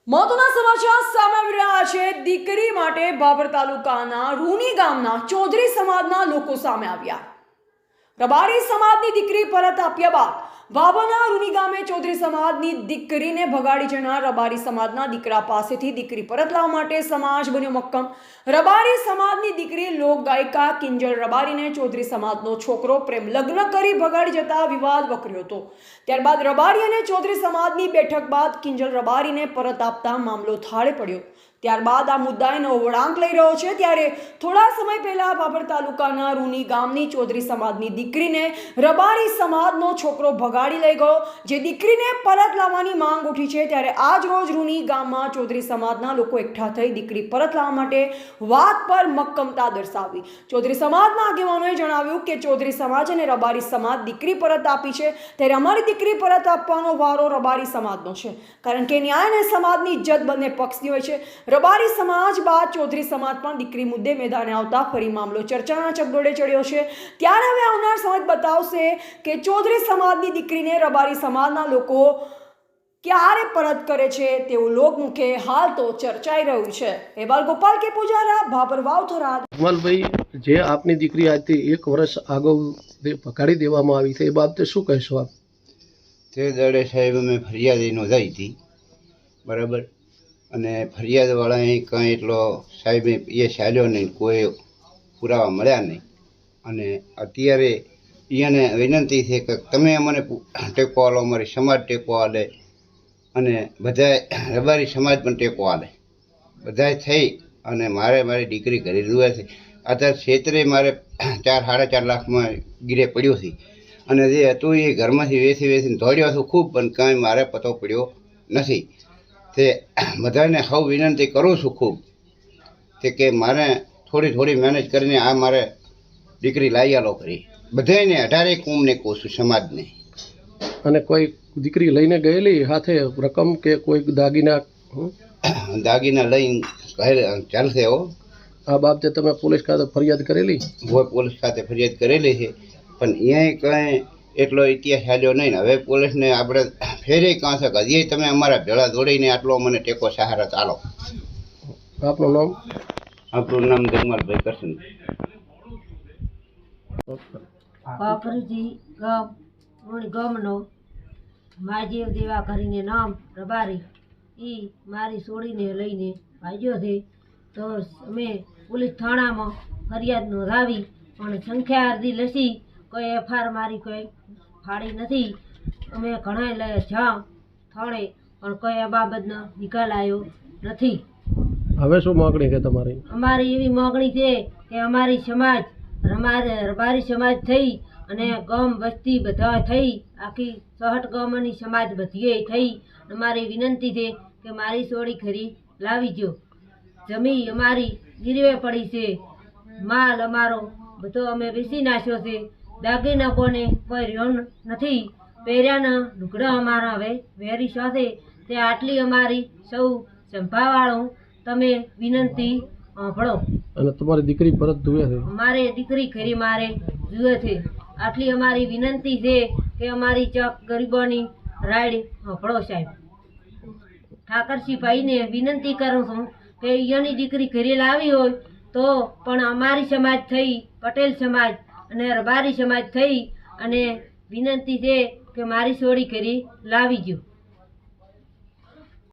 મહત્વના સમાચાર સામે આવી રહ્યા છે। દીકરી માટે બાબર તાલુકાના રૂની ગામના ચૌધરી સમાજના લોકો સામે આવ્યા। રબારી સમાજની દીકરી પરત આપ્યા બાદ બાબરના રૂની ગામે ચૌધરી સમાજની દીકરીને ભગાડી જનાર રબારી સમાજના દીકરા પાસેથી દીકરી પરત લાવવા માટે સમાજ બન્યો મક્કમ। રબારી સમાજની દીકરી લોક ગાયિકા કિંજલ રબારીને ચૌધરી સમાજનો છોકરો પ્રેમ લગ્ન કરી ભગાડી જતા વિવાદ વકર્યો હતો। ત્યારબાદ રબારી અને ચૌધરી સમાજની બેઠક બાદ કિંજલ રબારીને પરત આપતા મામલો થાળે પડ્યો। ત્યારબાદ આ મુદ્દાએ નવો વળાંક લઈ રહ્યો છે। ત્યારે થોડા સમય પહેલા બાબર તાલુકાના રૂની ગામની ચૌધરી સમાજની દીકરીને રબારી સમાજનો છોકરો ભગાડી લઈ ગયો, જે દીકરીને પરત લાવવાની માંગ ઉઠી છે। ત્યારે આજ રોજ રૂની ગામમાં ચૌધરી સમાજના લોકો એકઠા થઈ દીકરી પરત લાવવા માટે વાત પર મક્કમતા દર્શાવી। ચૌધરી સમાજના આગેવાનોએ જણાવ્યું કે ચૌધરી સમાજ અને રબારી સમાજ દીકરી પરત આપી છે, ત્યારે અમારી દીકરી પરત આપવાનો વારો રબારી સમાજનો છે, કારણ કે ન્યાય અને સમાજની ઇજ્જત બંને પક્ષની હોય છે। રબારી સમાજ બાદ ચૌધરી સમાજ પણ દીકરી મુદ્દે મેદાને આવતા ફરી મામલો ચર્ચાના ચકડોળે ચડ્યો છે। ત્યારે હવે આવનાર સમય બતાવશે કે ચૌધરી સમાજની દીકરીને રબારી સમાજના લોકો ક્યારે પરત કરે છે તેવું લોકમુખે હાલ તો ચર્ચાઈ રહ્યું છે। અહેવાલ ગોપાલ કે પૂજારા, બાબર વાવથરા। કમલભાઈ, જે આપની દીકરી આજથી 1 વર્ષ અગાઉ ભગાડી દેવામાં આવી છે, એ બાબતે શું કહેશો આપ? તે દડે સાહેબ અમે ફરિયાદ નોંધાવી હતી, બરાબર, અને ફરિયાદવાળાએ કંઈ એટલો સાહેબે એ ચાલ્યો નહીં, કોઈ પુરાવા મળ્યા નહીં। અને અત્યારે એને વિનંતી છે કે તમે અમને ટેકો આલો, અમારી સમાજ ટેકો આલે અને બધાય રબારી સમાજ પણ ટેકો આલે, બધાય થઈ અને મારી દીકરી ઘરે રૂવે છે। અત્યારે ક્ષેત્રે મારે 4-4.5 લાખમાં ગીરે પડ્યો છે, અને જે હતું એ ઘરમાંથી વેચીને દોડ્યો છું ખૂબ, પણ કાંઈ મારે પતો પડ્યો નથી। તે બધાને સૌ વિનંતી કરું છું ખૂબ તે કે મારે થોડી મહેનત કરીને આ મારે દીકરી લાવી આલો કરી, બધાને 18 કોમને કહું છું, સમાજને। અને કોઈ દીકરી લઈને ગયેલી હાથે રકમ કે કોઈ દાગીના લઈને ચાલશે હો। આ બાબતે તમે પોલીસ ખાતે ફરિયાદ કરેલી? હોય, પોલીસ ખાતે ફરિયાદ કરેલી છે, પણ અહીંયા કંઈ એટલો ઇતિહાસ ચાલ્યો નહીં। હવે પોલીસને આપણે ફેરે કાં છે કે હજી તમે અમારા ભેળા દોડીને આટલો મને ટેકો સહારા ચાલો। આપનું નામ? આપણું નામ જગમાલભાઈ કરશન। કાકરજી ગામનો માજીવ દેવા કરીને નામ રબારી એ મારી છોડીને લઈને ભાગ્યો છે, તો અમે પોલીસ થાણામાં ફરિયાદ નોંધાવી, પણ સંખ્યા અરજી લસી કોઈ એફઆર મારી કોઈ ફાડી નથી। અમે ઘણા લઈ જ્યાં થાણે પણ કોઈ આ બાબતનો નિકાલ આવ્યો નથી। હવે શું માગણી છે તમારી? અમારી એવી માગણી છે કે અમારી સમાજ રબારી સમાજ થઈ અને ગામ વસ્તી બધા થઈ, આખી 60 ગામની સમાજ બધીએ થઈ અમારી વિનંતી છે કે મારી છોડી ખરી લાવીજો। જમી અમારી ગીરવે પડી છે, માલ અમારો બધો અમે વેચી નાખ્યો છે, દાગીના કોને કોઈ રહ્યો નથી, પહેર્યાના લુગડા અમારા હવે વેરી સાથે। તે આટલી અમારી સૌ સંભાવાળું તમે વિનંતી સાંભળો। અને તમારી દીકરી પરત જુએ છે? મારે દીકરી ખરી મારે જુએ છે, આટલી અમારી વિનંતી છે કે અમારી ચક ગરીબોની રાડ સાંભળો સાહેબ। ઠાકરસિંહભાઈને વિનંતી કરું છું કે અહીંયાની દીકરી ઘરે લાવી હોય તો પણ અમારી સમાજ થઈ, પટેલ સમાજ અને રબારી સમાજ થઈ અને વિનંતી છે કે મારી છોડી ઘરે લાવીજો।